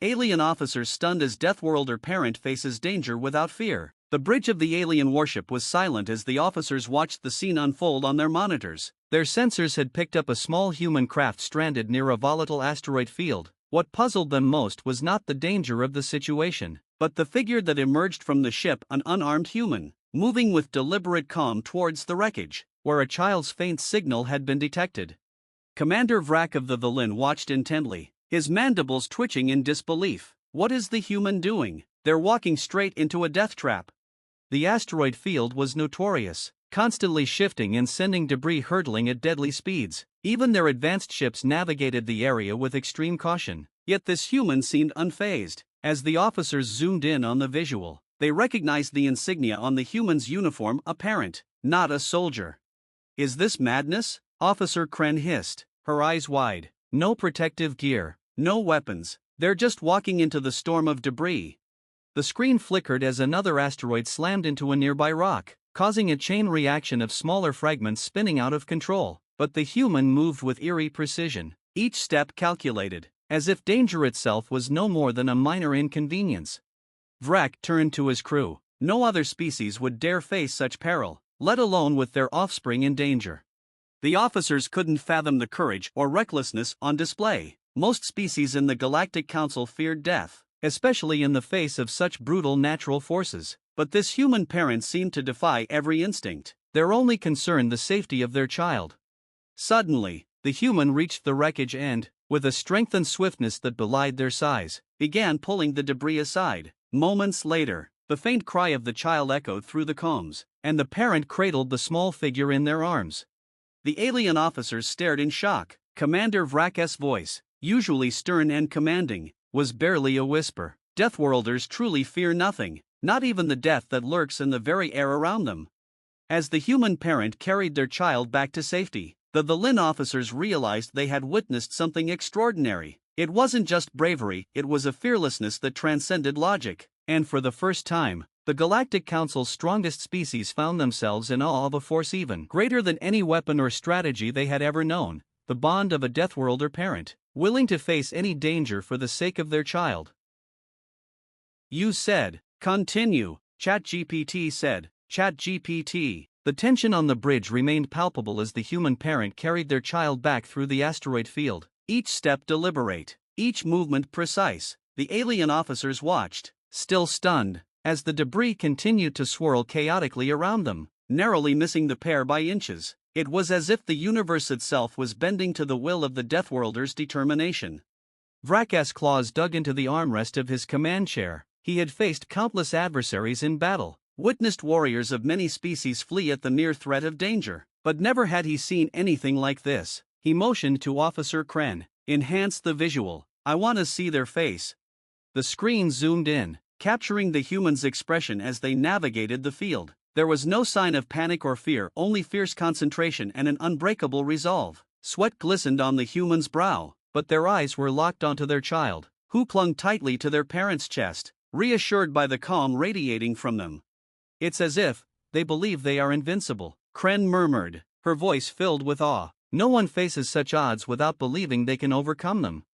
Alien officers stunned as Deathworlder parent faces danger without fear. The bridge of the alien warship was silent as the officers watched the scene unfold on their monitors. Their sensors had picked up a small human craft stranded near a volatile asteroid field. What puzzled them most was not the danger of the situation, but the figure that emerged from the ship, an unarmed human, moving with deliberate calm towards the wreckage, where a child's faint signal had been detected. Commander Vrak of the Thalyn watched intently, his mandibles twitching in disbelief. What is the human doing? They're walking straight into a death trap. The asteroid field was notorious, constantly shifting and sending debris hurtling at deadly speeds. Even their advanced ships navigated the area with extreme caution. Yet this human seemed unfazed. As the officers zoomed in on the visual, they recognized the insignia on the human's uniform, a parent, not a soldier. Is this madness? Officer Kren hissed, her eyes wide. No protective gear, no weapons, they're just walking into the storm of debris. The screen flickered as another asteroid slammed into a nearby rock, causing a chain reaction of smaller fragments spinning out of control. But the human moved with eerie precision, each step calculated, as if danger itself was no more than a minor inconvenience. Vrak turned to his crew. No other species would dare face such peril, let alone with their offspring in danger. The officers couldn't fathom the courage or recklessness on display. Most species in the Galactic Council feared death, especially in the face of such brutal natural forces. But this human parent seemed to defy every instinct, their only concern the safety of their child. Suddenly, the human reached the wreckage and, with a strength and swiftness that belied their size, began pulling the debris aside. Moments later, the faint cry of the child echoed through the combs, and the parent cradled the small figure in their arms. The alien officers stared in shock. Commander Vrak's voice, usually stern and commanding, was barely a whisper. Deathworlders truly fear nothing, not even the death that lurks in the very air around them. As the human parent carried their child back to safety, the Thalyn officers realized they had witnessed something extraordinary. It wasn't just bravery, it was a fearlessness that transcended logic, and for the first time, the Galactic Council's strongest species found themselves in awe of a force even greater than any weapon or strategy they had ever known, the bond of a Deathworlder parent, willing to face any danger for the sake of their child. You said, continue, ChatGPT said. ChatGPT. The tension on the bridge remained palpable as the human parent carried their child back through the asteroid field, each step deliberate, each movement precise. The alien officers watched, still stunned, as the debris continued to swirl chaotically around them, narrowly missing the pair by inches. It was as if the universe itself was bending to the will of the Deathworlder's determination. Vrak's claws dug into the armrest of his command chair. He had faced countless adversaries in battle, witnessed warriors of many species flee at the mere threat of danger, but never had he seen anything like this. He motioned to Officer Kren, enhance the visual, I want to see their face. The screen zoomed in, capturing the human's expression as they navigated the field. There was no sign of panic or fear, only fierce concentration and an unbreakable resolve. Sweat glistened on the human's brow, but their eyes were locked onto their child, who clung tightly to their parent's chest, reassured by the calm radiating from them. It's as if they believe they are invincible, Kren murmured, her voice filled with awe. No one faces such odds without believing they can overcome them.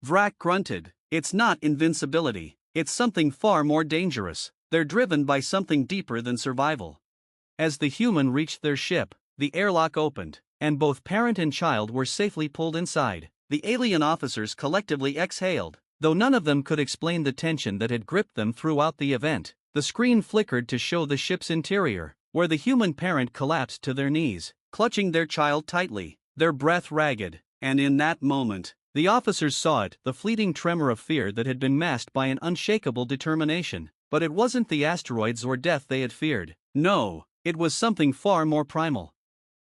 Vrak grunted, it's not invincibility, it's something far more dangerous. They're driven by something deeper than survival. As the human reached their ship, the airlock opened, and both parent and child were safely pulled inside. The alien officers collectively exhaled, though none of them could explain the tension that had gripped them throughout the event. The screen flickered to show the ship's interior, where the human parent collapsed to their knees, clutching their child tightly, their breath ragged, and in that moment, the officers saw it, the fleeting tremor of fear that had been masked by an unshakable determination. But it wasn't the asteroids or death they had feared. No, it was something far more primal.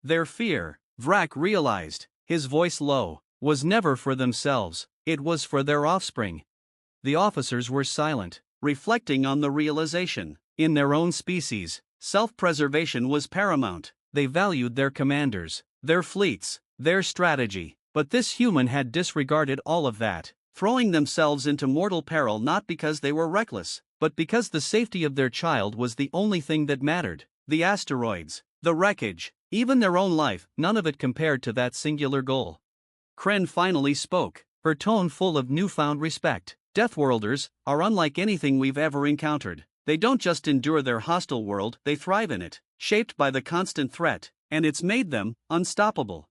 Their fear, Vrak realized, his voice low, was never for themselves, it was for their offspring. The officers were silent, reflecting on the realization. In their own species, self-preservation was paramount. They valued their commanders, their fleets, their strategy. But this human had disregarded all of that, throwing themselves into mortal peril not because they were reckless, but because the safety of their child was the only thing that mattered. The asteroids, the wreckage, even their own life, none of it compared to that singular goal. Kren finally spoke, her tone full of newfound respect. Deathworlders are unlike anything we've ever encountered. They don't just endure their hostile world, they thrive in it, shaped by the constant threat, and it's made them unstoppable.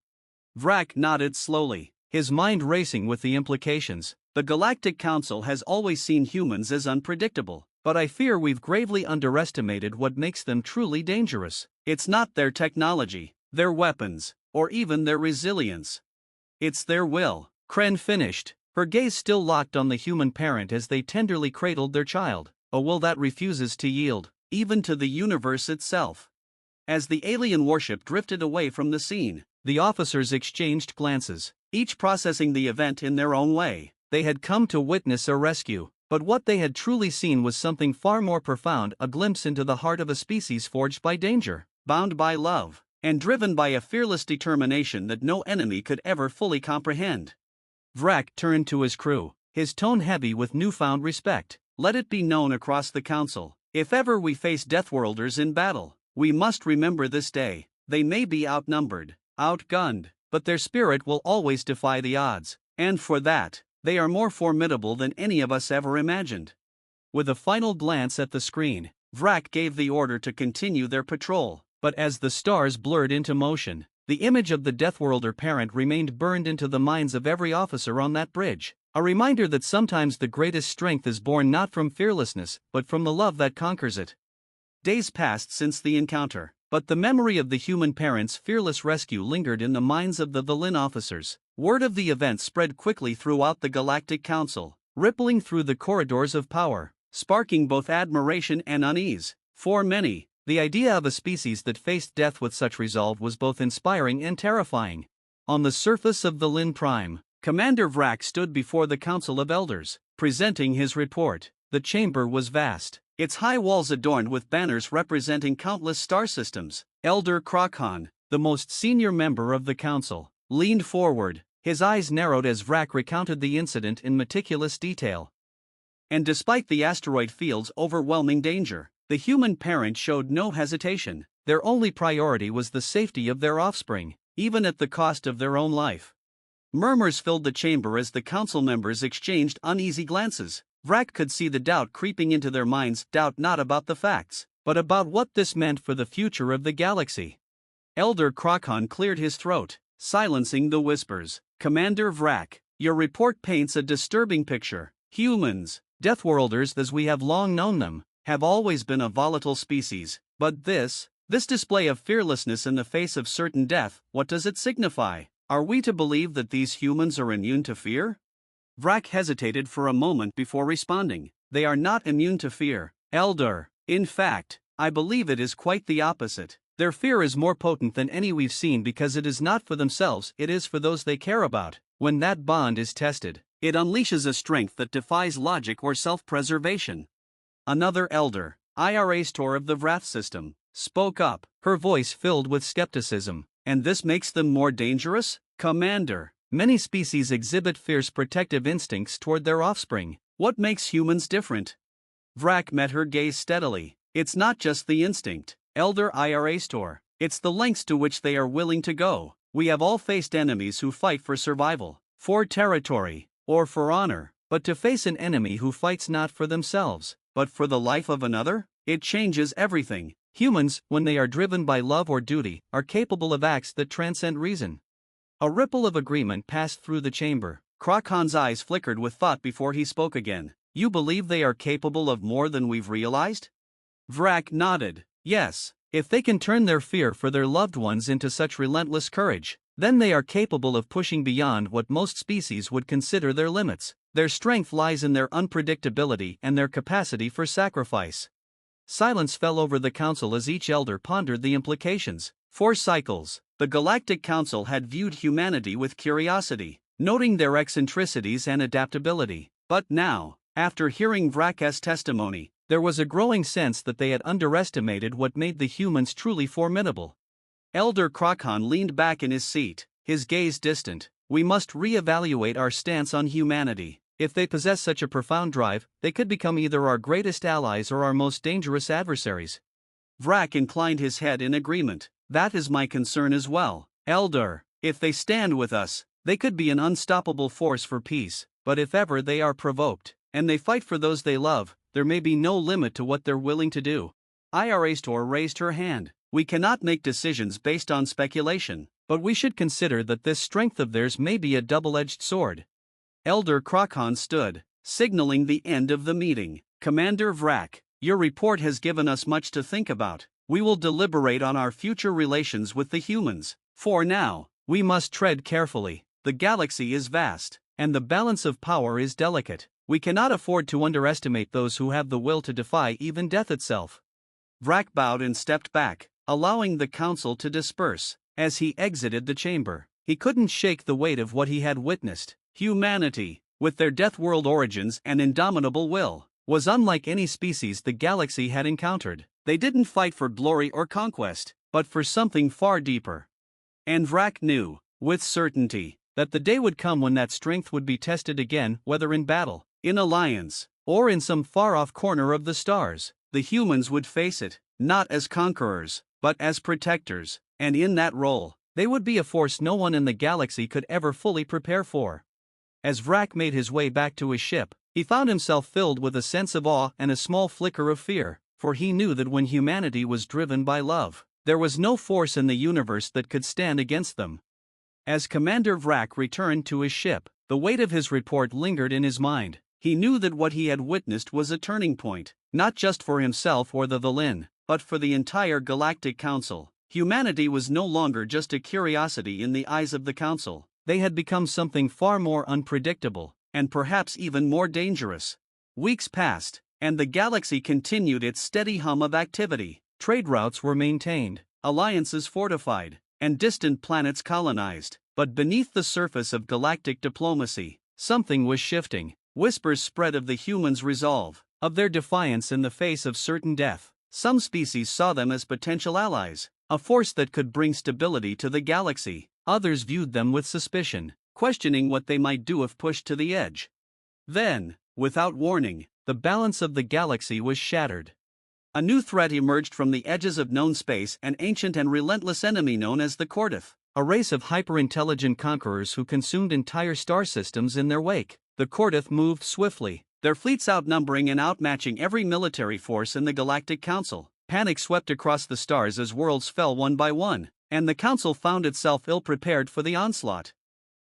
Vrak nodded slowly, his mind racing with the implications. The Galactic Council has always seen humans as unpredictable, but I fear we've gravely underestimated what makes them truly dangerous. It's not their technology, their weapons, or even their resilience. It's their will. Kren finished, her gaze still locked on the human parent as they tenderly cradled their child. A will that refuses to yield, even to the universe itself. As the alien warship drifted away from the scene, the officers exchanged glances, each processing the event in their own way. They had come to witness a rescue, but what they had truly seen was something far more profound, a glimpse into the heart of a species forged by danger, bound by love, and driven by a fearless determination that no enemy could ever fully comprehend. Vrak turned to his crew, his tone heavy with newfound respect. Let it be known across the Council, if ever we face Deathworlders in battle, we must remember this day. They may be outnumbered, outgunned, but their spirit will always defy the odds, and for that, they are more formidable than any of us ever imagined. With a final glance at the screen, Vrak gave the order to continue their patrol, but as the stars blurred into motion, the image of the Deathworlder parent remained burned into the minds of every officer on that bridge. A reminder that sometimes the greatest strength is born not from fearlessness, but from the love that conquers it. Days passed since the encounter, but the memory of the human parent's fearless rescue lingered in the minds of the Thalyn officers. Word of the event spread quickly throughout the Galactic Council, rippling through the corridors of power, sparking both admiration and unease. For many, the idea of a species that faced death with such resolve was both inspiring and terrifying. On the surface of Thalyn Prime, Commander Vrak stood before the Council of Elders, presenting his report. The chamber was vast, its high walls adorned with banners representing countless star systems. Elder Krokhan, the most senior member of the Council, leaned forward, his eyes narrowed as Vrak recounted the incident in meticulous detail. And despite the asteroid field's overwhelming danger, the human parent showed no hesitation. Their only priority was the safety of their offspring, even at the cost of their own life. Murmurs filled the chamber as the council members exchanged uneasy glances. Vrak could see the doubt creeping into their minds, doubt not about the facts, but about what this meant for the future of the galaxy. Elder Krokhan cleared his throat, silencing the whispers. Commander Vrak, your report paints a disturbing picture. Humans, Deathworlders as we have long known them, have always been a volatile species, but this display of fearlessness in the face of certain death, what does it signify? Are we to believe that these humans are immune to fear? Vrak hesitated for a moment before responding. They are not immune to fear, Elder. In fact, I believe it is quite the opposite. Their fear is more potent than any we've seen because it is not for themselves, it is for those they care about. When that bond is tested, it unleashes a strength that defies logic or self-preservation. Another elder, IRA store of the Vrath system, spoke up, her voice filled with skepticism. And this makes them more dangerous? Commander, many species exhibit fierce protective instincts toward their offspring. What makes humans different? Vrak met her gaze steadily. It's not just the instinct, Elder IRA store. It's the lengths to which they are willing to go. We have all faced enemies who fight for survival, for territory, or for honor. But to face an enemy who fights not for themselves, but for the life of another, it changes everything. Humans, when they are driven by love or duty, are capable of acts that transcend reason. A ripple of agreement passed through the chamber. Krokhan's eyes flickered with thought before he spoke again. You believe they are capable of more than we've realized? Vrak nodded. Yes, if they can turn their fear for their loved ones into such relentless courage, then they are capable of pushing beyond what most species would consider their limits. Their strength lies in their unpredictability and their capacity for sacrifice. Silence fell over the council as each elder pondered the implications. For cycles, the Galactic Council had viewed humanity with curiosity, noting their eccentricities and adaptability. But now, after hearing Vrak's testimony, there was a growing sense that they had underestimated what made the humans truly formidable. Elder Krokhan leaned back in his seat, his gaze distant. We must re-evaluate our stance on humanity. If they possess such a profound drive, they could become either our greatest allies or our most dangerous adversaries. Vrak inclined his head in agreement. That is my concern as well, Elder. If they stand with us, they could be an unstoppable force for peace, but if ever they are provoked, and they fight for those they love, there may be no limit to what they're willing to do. Astor raised her hand. We cannot make decisions based on speculation, but we should consider that this strength of theirs may be a double-edged sword. Elder Krokhan stood, signaling the end of the meeting. Commander Vrak, your report has given us much to think about. We will deliberate on our future relations with the humans. For now, we must tread carefully. The galaxy is vast, and the balance of power is delicate. We cannot afford to underestimate those who have the will to defy even death itself. Vrak bowed and stepped back, allowing the council to disperse. As he exited the chamber, he couldn't shake the weight of what he had witnessed. Humanity, with their Deathworld origins and indomitable will, was unlike any species the galaxy had encountered. They didn't fight for glory or conquest, but for something far deeper. And Vrak knew, with certainty, that the day would come when that strength would be tested again, whether in battle, in alliance, or in some far-off corner of the stars. The humans would face it, not as conquerors, but as protectors, and in that role, they would be a force no one in the galaxy could ever fully prepare for. As Vrak made his way back to his ship, he found himself filled with a sense of awe and a small flicker of fear, for he knew that when humanity was driven by love, there was no force in the universe that could stand against them. As Commander Vrak returned to his ship, the weight of his report lingered in his mind. He knew that what he had witnessed was a turning point, not just for himself or the Thalyn, but for the entire Galactic Council. Humanity was no longer just a curiosity in the eyes of the Council. They had become something far more unpredictable, and perhaps even more dangerous. Weeks passed, and the galaxy continued its steady hum of activity. Trade routes were maintained, alliances fortified, and distant planets colonized. But beneath the surface of galactic diplomacy, something was shifting. Whispers spread of the humans' resolve, of their defiance in the face of certain death. Some species saw them as potential allies, a force that could bring stability to the galaxy. Others viewed them with suspicion, questioning what they might do if pushed to the edge. Then, without warning, the balance of the galaxy was shattered. A new threat emerged from the edges of known space, an ancient and relentless enemy known as the Kordath, a race of hyper-intelligent conquerors who consumed entire star systems in their wake. The Kordath moved swiftly, their fleets outnumbering and outmatching every military force in the Galactic Council. Panic swept across the stars as worlds fell one by one, and the Council found itself ill-prepared for the onslaught.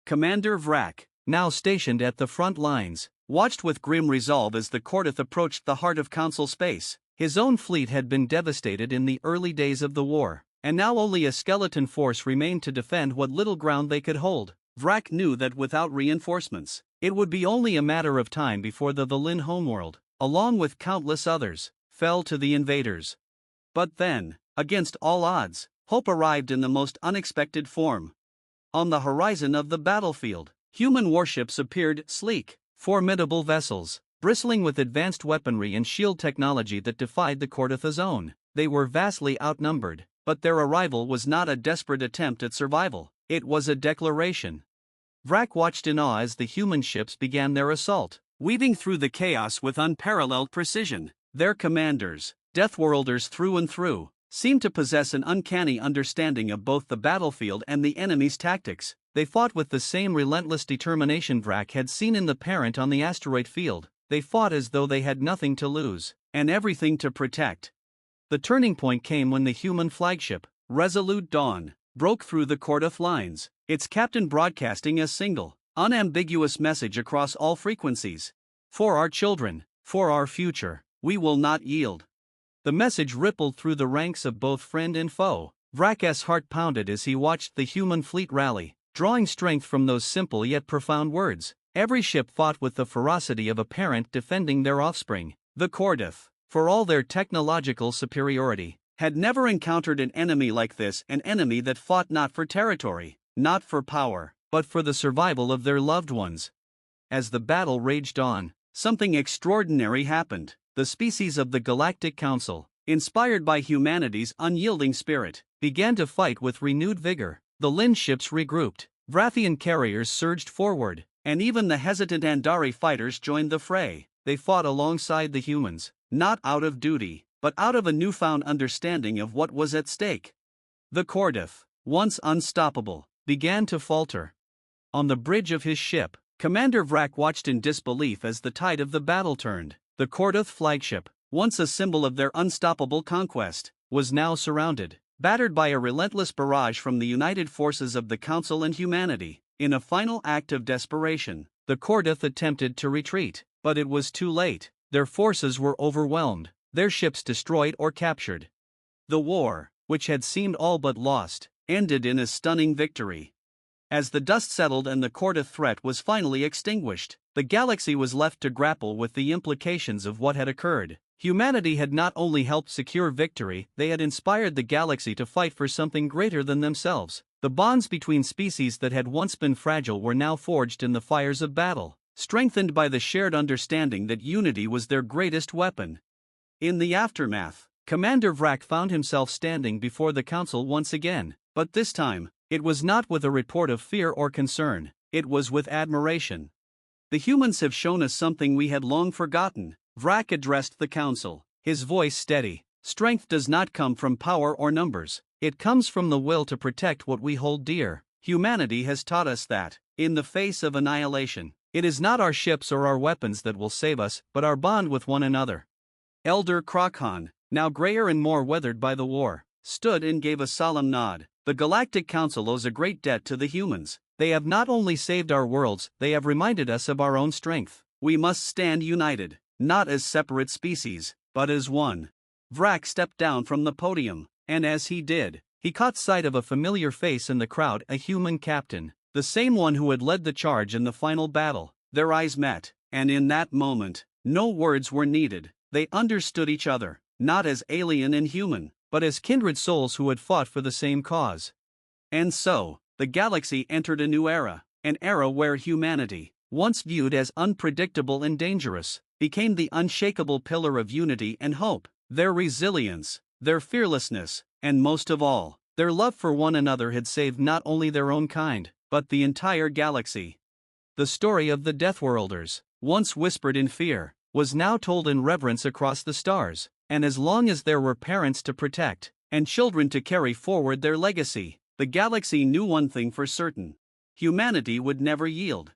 Commander Vrak, now stationed at the front lines, watched with grim resolve as the Kordath approached the heart of Council space. His own fleet had been devastated in the early days of the war, and now only a skeleton force remained to defend what little ground they could hold. Vrak knew that without reinforcements, it would be only a matter of time before the Thalyn homeworld, along with countless others, fell to the invaders. But then, against all odds, hope arrived in the most unexpected form. On the horizon of the battlefield, human warships appeared, sleek, formidable vessels, bristling with advanced weaponry and shield technology that defied the Kordath's own. They were vastly outnumbered, but their arrival was not a desperate attempt at survival, it was a declaration. Vrak watched in awe as the human ships began their assault, weaving through the chaos with unparalleled precision. Their commanders, Deathworlders through and through, seemed to possess an uncanny understanding of both the battlefield and the enemy's tactics. They fought with the same relentless determination Vrak had seen in the Parent on the asteroid field. They fought as though they had nothing to lose, and everything to protect. The turning point came when the human flagship, Resolute Dawn, broke through the Kordath lines, its captain broadcasting a single, unambiguous message across all frequencies. For our children, for our future, we will not yield. The message rippled through the ranks of both friend and foe. Vrak's heart pounded as he watched the human fleet rally, drawing strength from those simple yet profound words. Every ship fought with the ferocity of a parent defending their offspring. The Kordath, for all their technological superiority, had never encountered an enemy like this, an enemy that fought not for territory, not for power, but for the survival of their loved ones. As the battle raged on, something extraordinary happened. The species of the Galactic Council, inspired by humanity's unyielding spirit, began to fight with renewed vigor. The Thalyn ships regrouped, Vrathian carriers surged forward, and even the hesitant Andari fighters joined the fray. They fought alongside the humans, not out of duty, but out of a newfound understanding of what was at stake. The Kordath, once unstoppable, began to falter. On the bridge of his ship, Commander Vrak watched in disbelief as the tide of the battle turned. The Kordath flagship, once a symbol of their unstoppable conquest, was now surrounded, battered by a relentless barrage from the united forces of the Council and humanity. In a final act of desperation, the Kordath attempted to retreat, but it was too late. Their forces were overwhelmed, their ships destroyed or captured. The war, which had seemed all but lost, ended in a stunning victory. As the dust settled and the Kordath threat was finally extinguished, the galaxy was left to grapple with the implications of what had occurred. Humanity had not only helped secure victory, they had inspired the galaxy to fight for something greater than themselves. The bonds between species that had once been fragile were now forged in the fires of battle, strengthened by the shared understanding that unity was their greatest weapon. In the aftermath, Commander Vrak found himself standing before the Council once again, but this time, it was not with a report of fear or concern, it was with admiration. The humans have shown us something we had long forgotten, Vrak addressed the Council, his voice steady. Strength does not come from power or numbers, it comes from the will to protect what we hold dear. Humanity has taught us that, in the face of annihilation, it is not our ships or our weapons that will save us, but our bond with one another. Elder Krokhan, now grayer and more weathered by the war, stood and gave a solemn nod. The Galactic Council owes a great debt to the humans. They have not only saved our worlds, they have reminded us of our own strength. We must stand united, not as separate species, but as one. Vrak stepped down from the podium, and as he did, he caught sight of a familiar face in the crowd, a human captain, the same one who had led the charge in the final battle. Their eyes met, and in that moment, no words were needed. They understood each other, not as alien and human, but as kindred souls who had fought for the same cause. And so, the galaxy entered a new era, an era where humanity, once viewed as unpredictable and dangerous, became the unshakable pillar of unity and hope. Their resilience, their fearlessness, and most of all, their love for one another had saved not only their own kind, but the entire galaxy. The story of the Deathworlders, once whispered in fear, was now told in reverence across the stars, and as long as there were parents to protect, and children to carry forward their legacy, the galaxy knew one thing for certain: humanity would never yield.